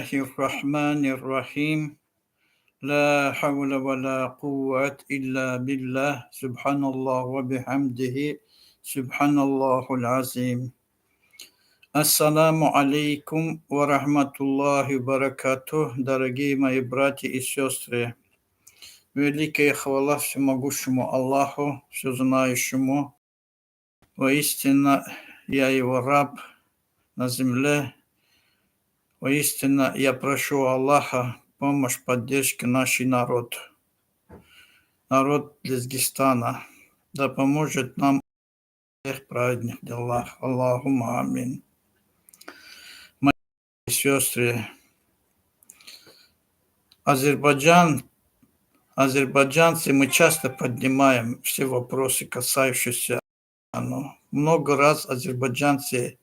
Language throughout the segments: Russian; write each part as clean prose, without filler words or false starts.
الله الرحمن الرحيم لا حول ولا قوة إلا بالله سبحان الله وبحمده سبحان الله العظيم. Ассаламу алейкум ва рахматуллахи ва баракатух, дорогие мои братья и сестры. Великая хвала всемогущему Аллаху, всезнающему. Воистину, я его раб на земле. Воистину, я прошу Аллаха помощь, поддержки нашей народ Лезгистана. Да поможет нам всех праведных делах. Аллахумма амин. Мои сестры, азербайджанцы, мы часто поднимаем все вопросы, касающиеся Азербайджана. Много раз азербайджанцы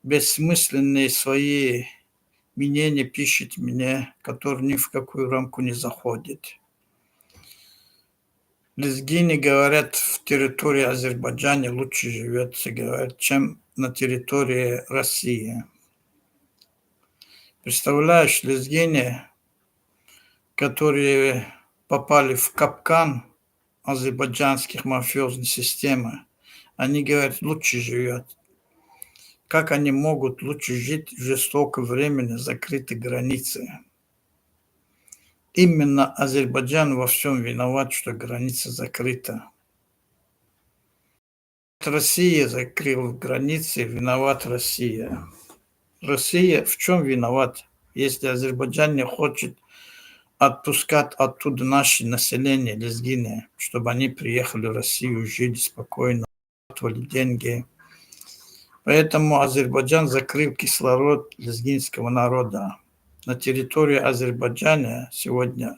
бессмысленные свои мнения пишут мне, которые ни в какую рамку не заходят. Лезгины говорят, в территории Азербайджана лучше живется, говорят, чем на территории России. Представляешь, лезгины, которые попали в капкан азербайджанских мафиозных систем, они говорят, лучше живет. Как они могут лучше жить в жестокое время, закрытой границы? Именно Азербайджан во всем виноват, что граница закрыта. Россия закрыла границы, виноват Россия. Россия в чем виноват, если Азербайджан не хочет отпускать оттуда наше население, лезгины, чтобы они приехали в Россию, жили спокойно, зарабатывали деньги. Поэтому Азербайджан закрыл кислород лезгинского народа. На территории Азербайджана сегодня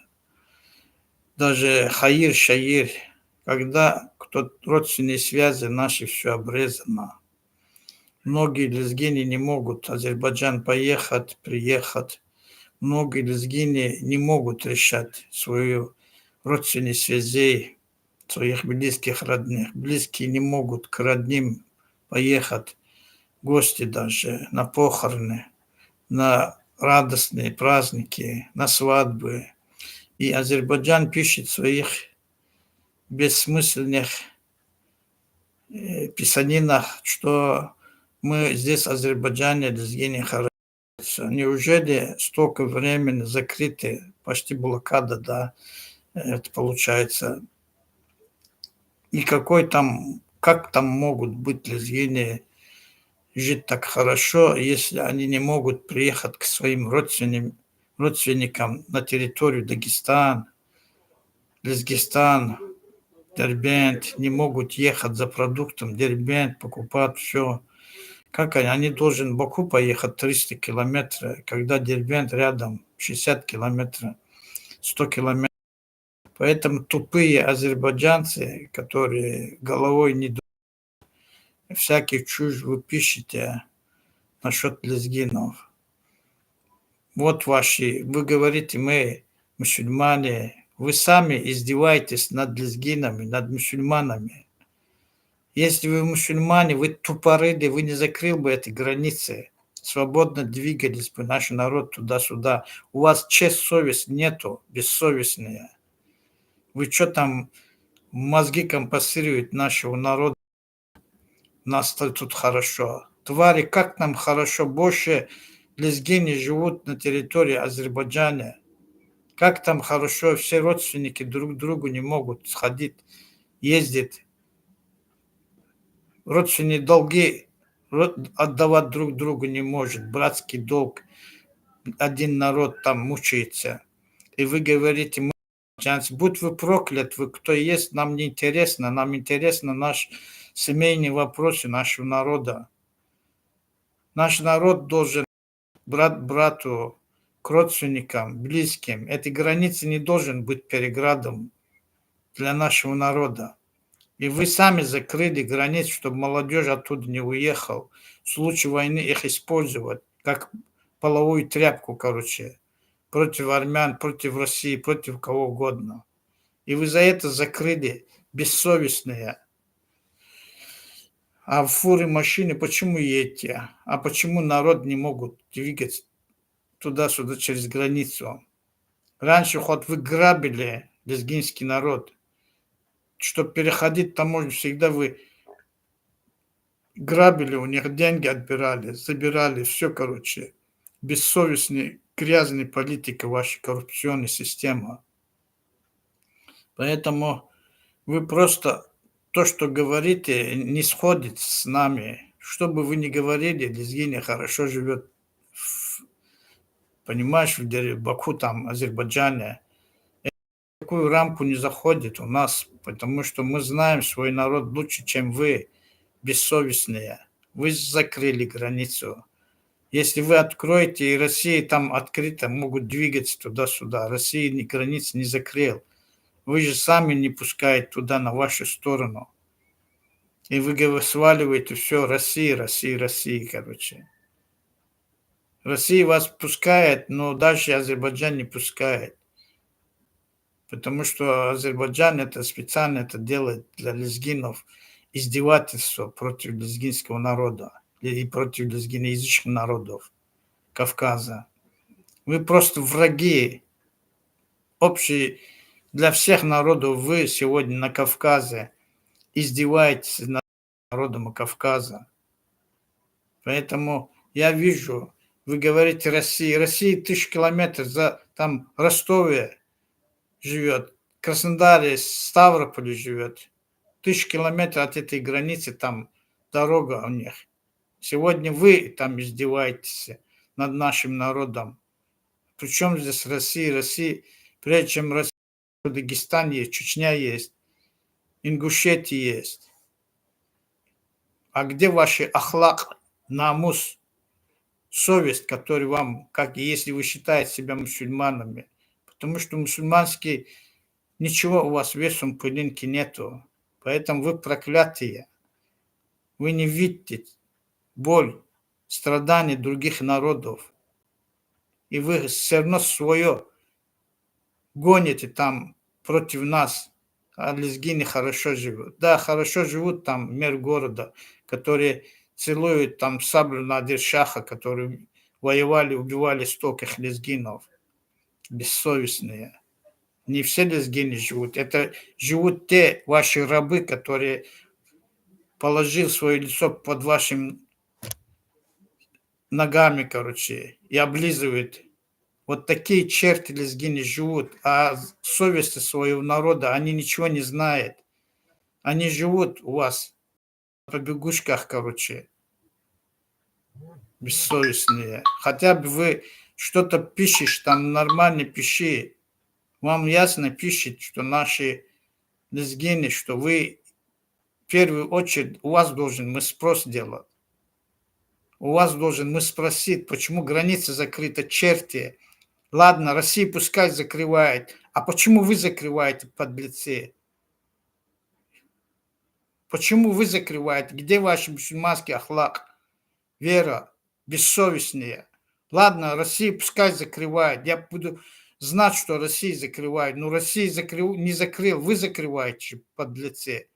даже хаир, шаир, когда родственные связи наши все обрезано. Многие лезгины не могут в Азербайджан поехать, приехать. Многие лезгины не могут решать свою родственные связи, своих близких родных. Близкие не могут к родным поехать, гости даже, на похороны, на радостные праздники, на свадьбы. И Азербайджан пишет в своих бессмысленных писанинах, что мы здесь, в Азербайджане, лезгины хорошо. Неужели столько времени закрыты, почти блокада, да, это получается. И как там могут быть лезгины жить так хорошо, если они не могут приехать к своим родственникам на территорию Дагестан, Лезгистан, Дербент, не могут ехать за продуктом, Дербент, покупать все. Как они должны в Баку поехать 300 километров, когда Дербент рядом 60 километров, 100 километров. Поэтому тупые азербайджанцы, которые головой не думают, всяких чушь вы пишете насчет лезгинов. Вот вы говорите, мы мусульмане, вы сами издеваетесь над лезгинами, над мусульманами. Если вы мусульмане, вы тупорылые, вы не закрыли бы эти границы, свободно двигались бы наш народ туда-сюда. У вас честь, совесть нету, бессовестные. Вы что там, мозги компенсируют нашего народа? Нас тут хорошо. Твари, как нам хорошо, больше лезгины живут на территории Азербайджана. Как там хорошо, все родственники друг к другу не могут сходить, ездить. Родственные долги отдавать друг другу не может. Братский долг. Один народ там мучается. И вы говорите, мы, будь вы проклят, вы кто есть, нам не интересно. Нам интересно наш семейные вопросы нашего народа. Наш народ должен брат брату, к родственникам, близким. Эти границы не должен быть переградом для нашего народа. И вы сами закрыли границы, чтобы молодежь оттуда не уехала. В случае войны их использовать как половую тряпку, против армян, против России, против кого угодно. И вы за это закрыли, бессовестные. А в фуры машины почему едете? А почему народ не могут двигать туда-сюда через границу. Раньше хоть вы грабили лезгинский народ. Чтобы переходить таможню, всегда вы грабили, у них деньги отбирали, забирали, все, короче. Бессовестный, грязный политика, ваша коррупционная система. Поэтому вы просто то, что говорите, не сходит с нами. Что бы вы ни говорили, Лезгиня хорошо живет, понимаешь, в Баку, там, Азербайджане. В такую рамку не заходит у нас, потому что мы знаем свой народ лучше, чем вы, бессовестные. Вы закрыли границу. Если вы откроете, и Россия там открыто могут двигаться туда-сюда. Россия границ не закрыл. Вы же сами не пускаете туда, на вашу сторону. И вы сваливаете все, Россия, Россия, Россия, короче. Россия вас пускает, но дальше Азербайджан не пускает. Потому что Азербайджан это специально это делает для лезгинов, издевательство против лезгинского народа и против лезгиноязычных народов Кавказа. Вы просто враги общие для всех народов. Вы сегодня на Кавказе издеваетесь над народом Кавказа. Поэтому я вижу, вы говорите Россия. Россия 1000 километров за там Ростове живет, Краснодаре, Ставрополе живет. 1000 километров от этой границы, там дорога у них. Сегодня вы там издеваетесь над нашим народом. Причем здесь Россия? Россия, прежде чем Россия, Дагестан есть, Чечня есть, Ингушетия есть. А где ваши ахлак, намус, совесть, который вам, как если вы считаете себя мусульманами? Потому что мусульманский ничего у вас весом пылинки нету. Поэтому вы проклятые. Вы не видите боль, страдания других народов. И вы все равно свое гоните там против нас. А лезгины хорошо живут. Да, хорошо живут там мэр города, которые целуют там саблю Надир-Шаха, которые воевали, убивали стольких лезгинов. Бессовестные. Не все лезгины живут. Это живут те ваши рабы, которые положил свое лицо под вашими ногами, короче, и облизывает. Вот такие черти лезгины живут, а совести своего народа они ничего не знают. Они живут у вас по побегушках, короче, бессовестные. Хотя бы вы что-то пишешь, там нормально пиши. Вам ясно пишет, что наши лезгины, что вы в первую очередь у вас должен мы спрос делать. У вас должен мы спросить, почему граница закрыта, черти. Ладно, Россия пускай закрывает. А почему вы закрываете, подлецы? Почему вы закрываете? Где ваш мусульманский ахлак? Вера, бессовестные. Ладно, Россия пускай закрывает. Я буду знать, что Россия закрывает. Но Россия не закрыл. Вы закрываете, подлецы.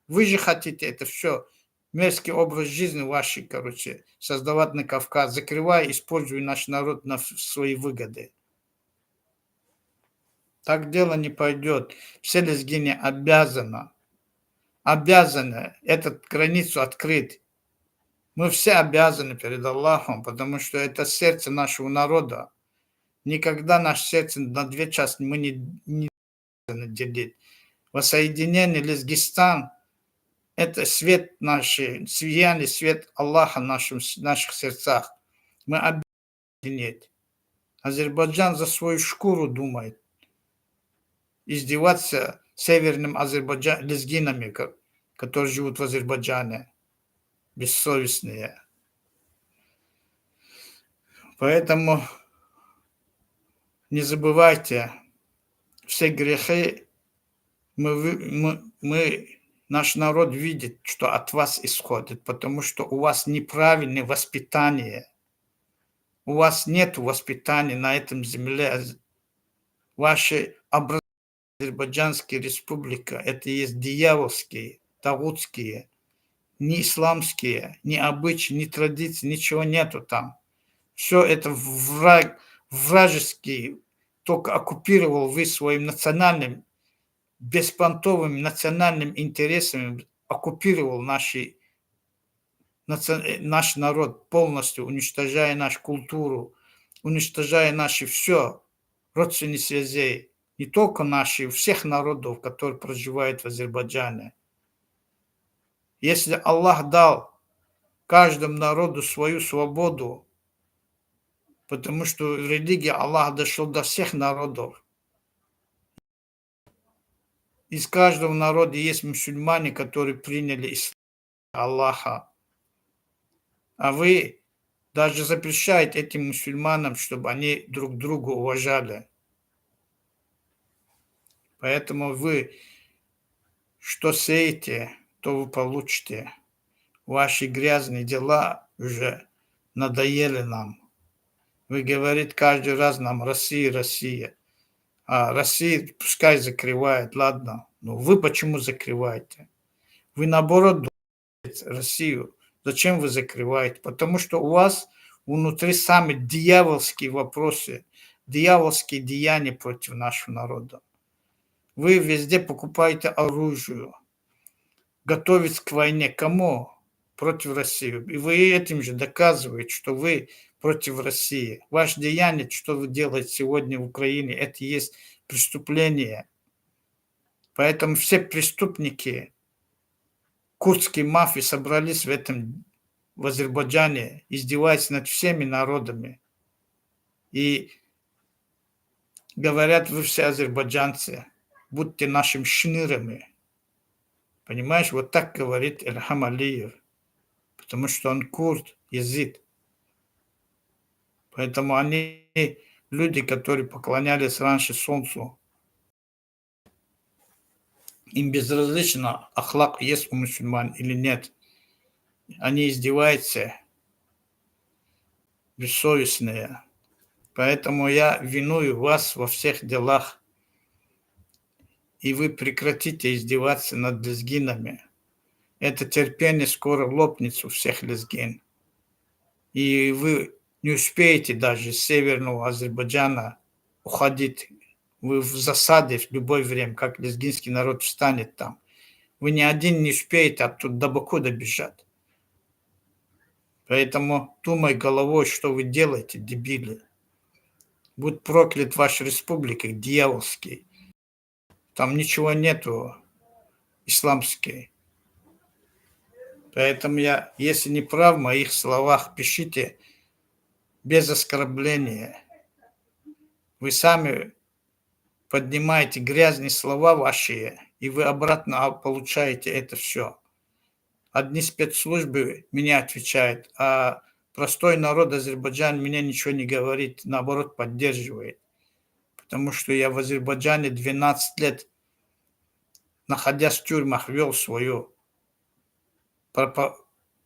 Вы же хотите это все. Мерзкий образ жизни вашей, короче, создавать на Кавказ, закрывая, используя наш народ на свои выгоды. Так дело не пойдет. Все лезгины обязаны эту границу открыть. Мы все обязаны перед Аллахом, потому что это сердце нашего народа. Никогда наше сердце на две части мы не должны делить. Воссоединение Лезгистан – это свет нашей, сияние, свет Аллаха в наших сердцах. Мы объединить. Азербайджан за свою шкуру думает. Издеваться северным лезгинами, которые живут в Азербайджане. Бессовестные. Поэтому не забывайте, все грехи наш народ видит, что от вас исходит, потому что у вас неправильное воспитание. У вас нет воспитания на этом земле. Ваши образования Азербайджанская республика, это есть дьявольские, тагутские, ни исламские, ни обычаи, ни традиции, ничего нету там. Все это вражеский, только оккупировал вы своим национальным, беспонтовым национальным интересами, оккупировал наш народ полностью, уничтожая нашу культуру, уничтожая наши все родственные связи, не только наши, всех народов, которые проживают в Азербайджане. Если Аллах дал каждому народу свою свободу, потому что религия Аллаха дошел до всех народов. Из каждого народа есть мусульмане, которые приняли ислам Аллаха. А вы даже запрещаете этим мусульманам, чтобы они друг друга уважали. Поэтому вы что сеете, то вы получите. Ваши грязные дела уже надоели нам. Вы говорите каждый раз нам Россия, Россия. А Россия пускай закрывает, ладно. Но вы почему закрываете? Вы наоборот думаете Россию. Зачем вы закрываете? Потому что у вас внутри самые дьявольские вопросы, дьявольские деяния против нашего народа. Вы везде покупаете оружие, готовитесь к войне. Кому? Против России. И вы этим же доказываете, что вы против России. Ваше деяние, что вы делаете сегодня в Украине, это и есть преступление. Поэтому все преступники курдской мафии собрались в Азербайджане, издеваясь над всеми народами. И говорят, вы все азербайджанцы, будьте нашими шнырами. Понимаешь, вот так говорит Ильхам Алиев, потому что он курд, язид. Поэтому они люди, которые поклонялись раньше солнцу. Им безразлично, ахлак есть у мусульман или нет. Они издеваются, бессовестные. Поэтому я виную вас во всех делах. И вы прекратите издеваться над лезгинами. Это терпение скоро лопнет у всех лезгин. И вы не успеете даже из северного Азербайджана уходить. Вы в засаде в любое время, как лезгинский народ встанет там. Вы ни один не успеете оттуда до Баку добежать. Поэтому думай головой, что вы делаете, дебилы. Будь проклят ваша республика, дьявольский. Там ничего нету исламский. Поэтому я, если не прав в моих словах, пишите без оскорбления. Вы сами поднимаете грязные слова ваши, и вы обратно получаете это все. Одни спецслужбы меня отвечают, а простой народ Азербайджана меня ничего не говорит, наоборот поддерживает. Потому что я в Азербайджане 12 лет, находясь в тюрьмах, вел свою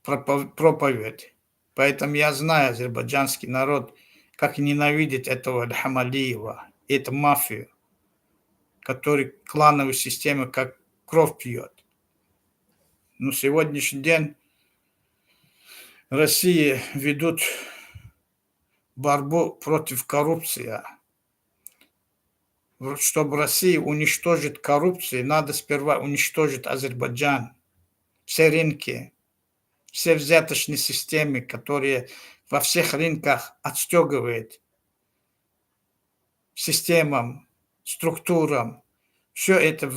проповедь. Поэтому я знаю азербайджанский народ, как ненавидит этого Ильхама Алиева, эту мафию, который клановую систему как кровь пьет. Но сегодняшний день Россия ведут борьбу против коррупции. Чтобы Россия уничтожить коррупцию, надо сперва уничтожить Азербайджан. Все рынки, все взяточные системы, которые во всех рынках отстегивают системам, структурам, все это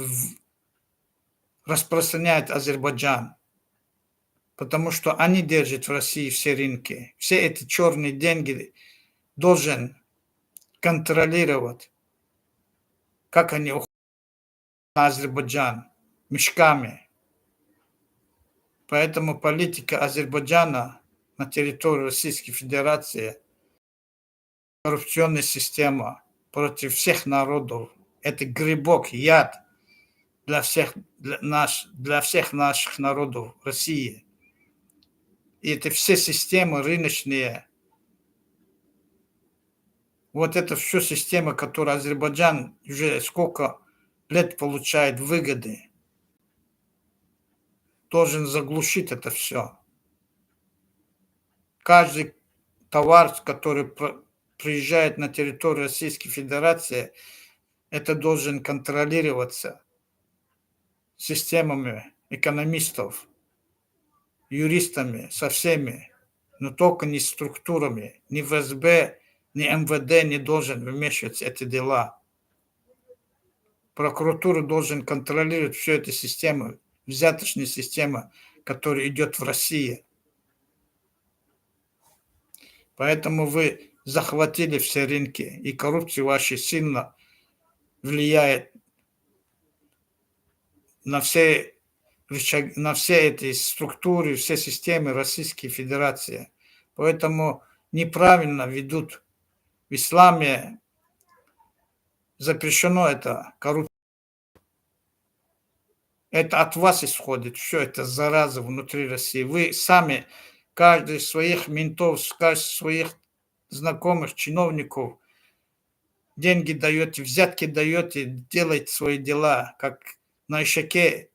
распространяет Азербайджан, потому что они держат в России все рынки. Все эти черные деньги должен контролировать, как они уходят на Азербайджан мешками. Поэтому политика Азербайджана на территории Российской Федерации, коррупционная система против всех народов, это грибок, яд для всех наших народов России. И это все системы рыночные. Вот это все система, которую Азербайджан уже сколько лет получает выгоды, должен заглушить это все. Каждый товар, который приезжает на территорию Российской Федерации, это должен контролироваться системами экономистов, юристами, со всеми, но только не структурами. Ни ФСБ, ни МВД не должен вмешиваться в эти дела. Прокуратура должен контролировать всю эту систему, взяточная система, которая идет в России. Поэтому вы захватили все рынки, и коррупция ваша сильно влияет на все эти структуры, все системы Российской Федерации. Поэтому неправильно ведут. В исламе запрещено это коррупция. Это от вас исходит, все это зараза внутри России. Вы сами, каждый из своих ментов, каждый из своих знакомых, чиновников, деньги даете, взятки даете, делаете свои дела, как на ишаке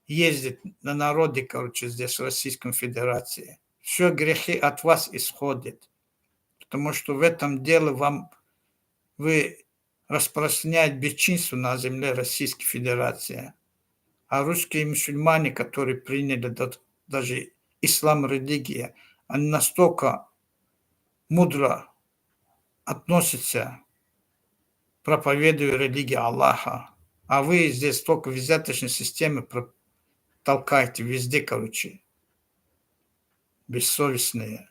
ездит на народе, короче, здесь, в Российской Федерации. Все грехи от вас исходят, потому что в этом деле вы распространяете бесчинство на земле Российской Федерации. А русские мусульмане, которые приняли даже ислам, религия, они настолько мудро относятся, проповедуя религию Аллаха. А вы здесь только в взяточной системе толкаете везде, короче, бессовестные.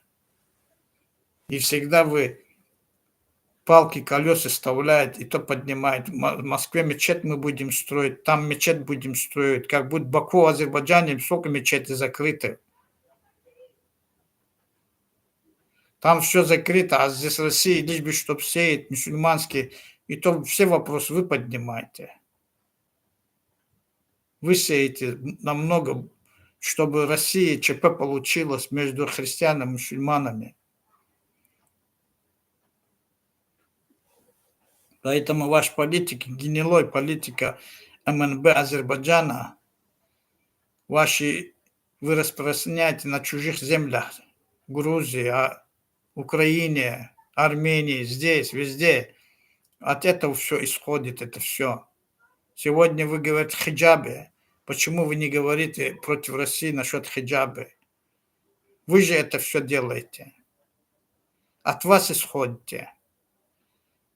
И всегда вы палки, колеса вставляете, и то поднимаете. В Москве мечеть мы будем строить, там мечеть будем строить. Как будет в Баку, Азербайджане, сколько мечетей закрыты. Там все закрыто, а здесь в России лишь бы, чтобы сеять мусульманские, и то все вопросы вы поднимаете. Вы сеете намного, чтобы Россия ЧП получилось между христианами и мусульманами. Поэтому ваш политик, гнилой политика МНБ Азербайджана, вы распространяете на чужих землях, Грузии, Украине, Армении, здесь, везде. От этого все исходит, это все. Сегодня вы говорите о хиджабе. Почему вы не говорите против России насчет хиджаба? Вы же это все делаете. От вас исходите.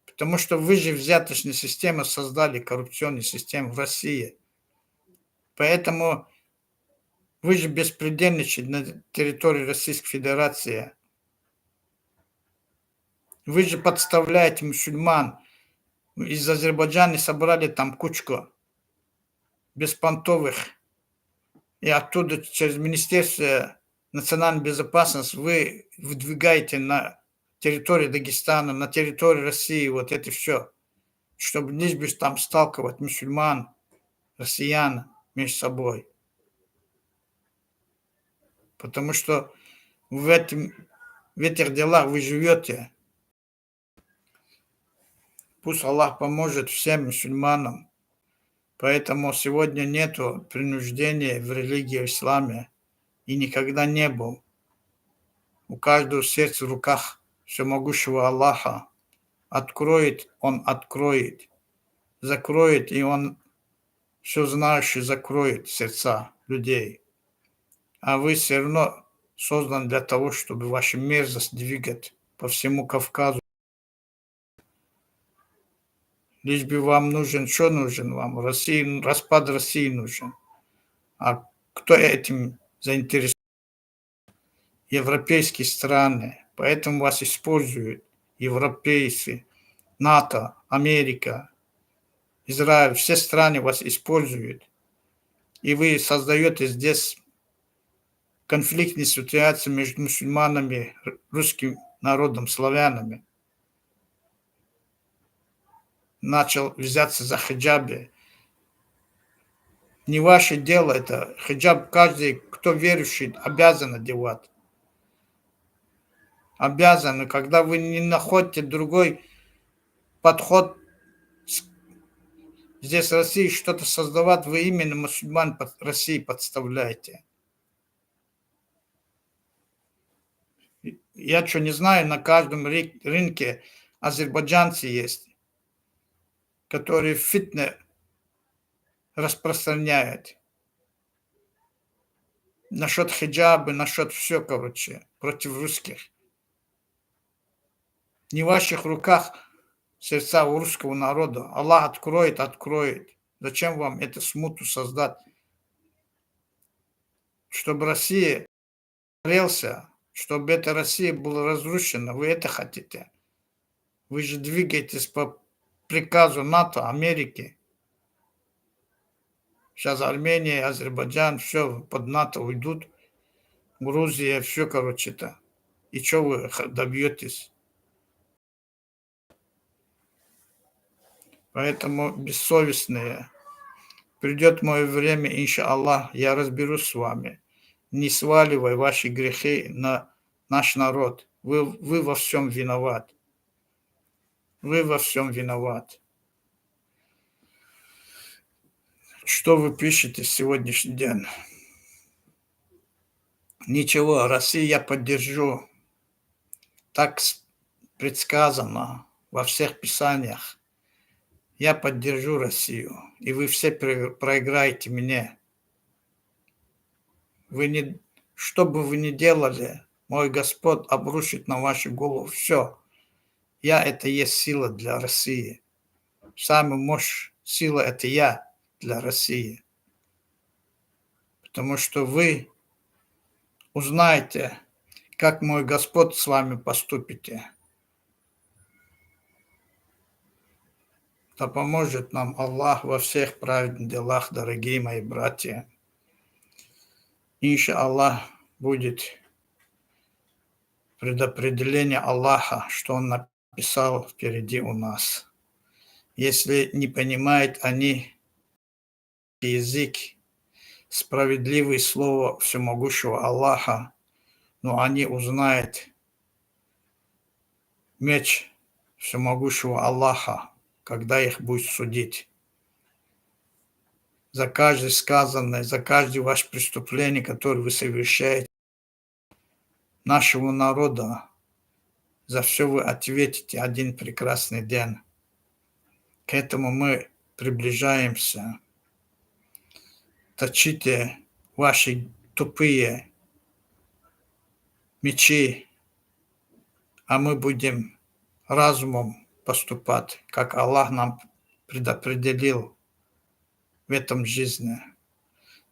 Потому что вы же взяточную систему создали, коррупционную систему в России. Поэтому вы же беспредельничаете на территории Российской Федерации. Вы же подставляете мусульман. Из Азербайджана собрали там кучку беспонтовых. И оттуда через Министерство национальной безопасности вы выдвигаете на территорию Дагестана, на территорию России, вот это все. Чтобы лишь бы там сталкивать мусульман, россиян между собой. Потому что в этих делах вы живете. Пусть Аллах поможет всем мусульманам. Поэтому сегодня нету принуждения в религии в исламе. И никогда не было. У каждого сердца в руках всемогущего Аллаха. Откроет, Он откроет. Закроет, и Он все знающий закроет сердца людей. А вы все равно созданы для того, чтобы вашу мерзость двигать по всему Кавказу. Лишь бы вам нужен, что нужен вам? Распад России нужен. А кто этим заинтересован? Европейские страны. Поэтому вас используют европейцы, НАТО, Америка, Израиль. Все страны вас используют. И вы создаете здесь конфликтные ситуации между мусульманами, русским народом, славянами. Начал взяться за хиджабы. Не ваше дело это. Хиджаб каждый, кто верующий, обязан одевать. Обязан. Когда вы не находите другой подход, здесь в России что-то создавать, вы именно мусульман России подставляете. Я что, не знаю, на каждом рынке азербайджанцы есть, которые фитнес распространяют. Насчет хиджаба, насчет все, короче, против русских. Не в ваших руках сердца у русского народа. Аллах откроет, откроет. Зачем вам эту смуту создать? Чтобы Россия горелся, чтобы эта Россия была разрушена. Вы это хотите? Вы же двигаетесь по приказу НАТО, Америки. Сейчас Армения, Азербайджан, все под НАТО уйдут. Грузия, все, короче-то. И что вы добьетесь? Поэтому бессовестные. Придет мое время, иншаллах, я разберусь с вами. Не сваливай ваши грехи на наш народ. Вы во всем виноват. Вы во всем виноват. Что вы пишете в сегодняшний день? Ничего, Россию я поддержу. Так предсказано во всех писаниях. Я поддержу Россию, и вы все проиграете мне. Что бы вы ни делали, мой Господь обрушит на вашу голову все. Я – это есть сила для России. Самая мощь сила – это я для России. Потому что вы узнаете, как мой Господь с вами поступите. Да поможет нам Аллах во всех праведных делах, дорогие мои братья. Иншаллах будет предопределение Аллаха, что Он написал впереди у нас. Если не понимают они язык, справедливое слово всемогущего Аллаха, но они узнают меч всемогущего Аллаха, когда их будет судить. За каждое сказанное, за каждое ваше преступление, которое вы совершаете, нашего народа, за все вы ответите один прекрасный день. К этому мы приближаемся. Точите ваши тупые мечи, а мы будем разумом поступать, как Аллах нам предопределил в этом жизни.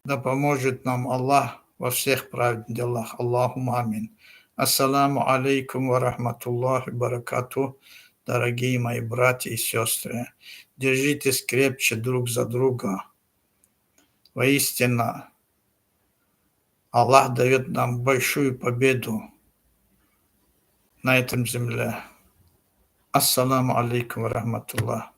Да поможет нам Аллах во всех праведных делах. Аллахумма амин. Ассаламу алейкум ва рахматуллахи баракату, дорогие мои братья и сестры. Держитесь крепче друг за друга. Воистину, Аллах дает нам большую победу на этом земле. Ассаламу алейкум ва рахматуллах.